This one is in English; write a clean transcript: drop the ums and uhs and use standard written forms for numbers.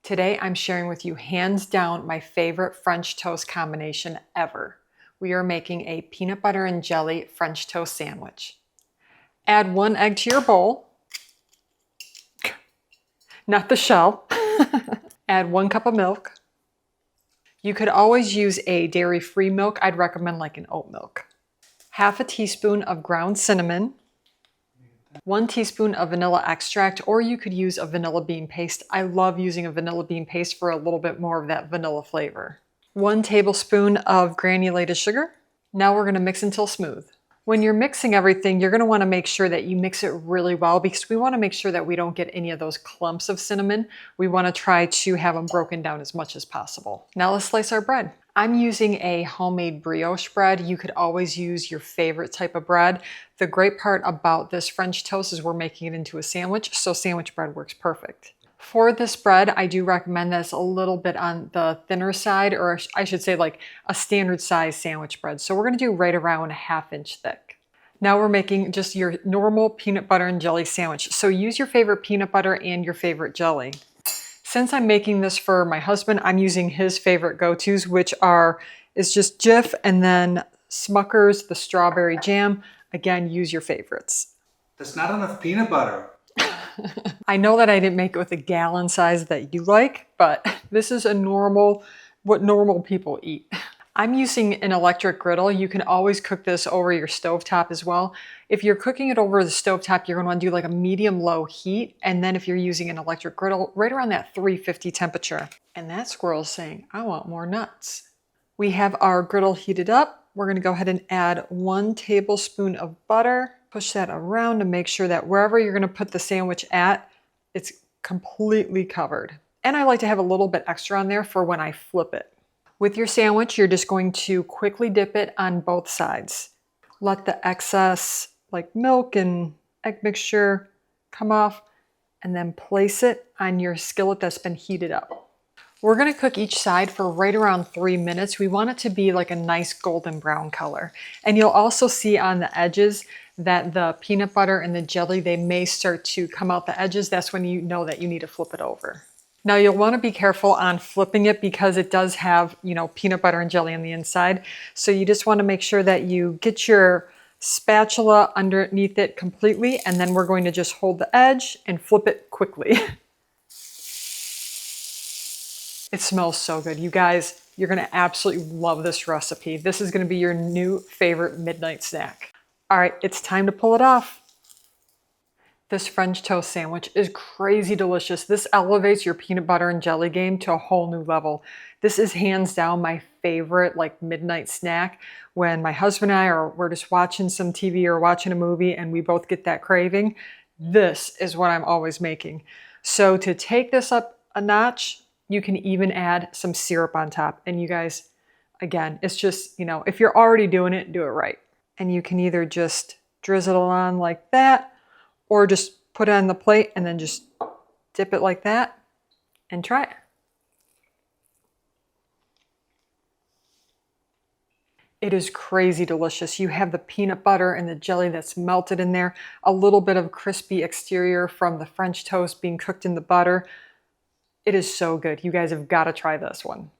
Today I'm sharing with you hands down my favorite French toast combination ever. We are making a peanut butter and jelly French toast sandwich. Add 1 egg to your bowl, not the shell. Add 1 cup of milk. You could always use a dairy-free milk. I'd recommend like an oat milk. Half a teaspoon of ground cinnamon. 1 teaspoon of vanilla extract, or you could use a vanilla bean paste. I love using a vanilla bean paste for a little bit more of that vanilla flavor. 1 tablespoon of granulated sugar. Now we're going to mix until smooth. When you're mixing everything, you're going to want to make sure that you mix it really well because we want to make sure that we don't get any of those clumps of cinnamon. We want to try to have them broken down as much as possible. Now let's slice our bread. I'm using a homemade brioche bread. You could always use your favorite type of bread. The great part about this French toast is we're making it into a sandwich, so sandwich bread works perfect. For this bread, I do recommend that it's a little bit on the thinner side, or I should say like a standard size sandwich bread. So we're gonna do right around 1/2 inch thick. Now we're making just your normal peanut butter and jelly sandwich. So use your favorite peanut butter and your favorite jelly. Since I'm making this for my husband, I'm using his favorite go-tos, which is just Jif and then Smucker's, the strawberry jam. Again, use your favorites. That's not enough peanut butter. I know that I didn't make it with a gallon size that you like, but this is what normal people eat. I'm using an electric griddle. You can always cook this over your stovetop as well. If you're cooking it over the stovetop, you're going to want to do like a medium-low heat. And then if you're using an electric griddle, right around that 350 temperature. And that squirrel's saying, I want more nuts. We have our griddle heated up. We're going to go ahead and add 1 tablespoon of butter. Push that around to make sure that wherever you're going to put the sandwich at, it's completely covered. And I like to have a little bit extra on there for when I flip it. With your sandwich, you're just going to quickly dip it on both sides. Let the excess like milk and egg mixture come off, and then place it on your skillet that's been heated up. We're going to cook each side for right around 3 minutes. We want it to be like a nice golden brown color. And you'll also see on the edges that the peanut butter and the jelly, they may start to come out the edges. That's when you know that you need to flip it over. Now you'll want to be careful on flipping it because it does have, peanut butter and jelly on the inside. So you just want to make sure that you get your spatula underneath it completely, and then we're going to just hold the edge and flip it quickly. It smells so good. You guys, you're going to absolutely love this recipe. This is going to be your new favorite midnight snack. All right, it's time to pull it off. This French toast sandwich is crazy delicious. This elevates your peanut butter and jelly game to a whole new level. This is hands down my favorite midnight snack when my husband and we're just watching some TV or watching a movie and we both get that craving. This is what I'm always making. So to take this up a notch, you can even add some syrup on top. And you guys, again, it's just, if you're already doing it, do it right. And you can either just drizzle it on like that, or just put it on the plate and then just dip it like that and try it. It is crazy delicious. You have the peanut butter and the jelly that's melted in there, a little bit of crispy exterior from the French toast being cooked in the butter. It is so good. You guys have got to try this one.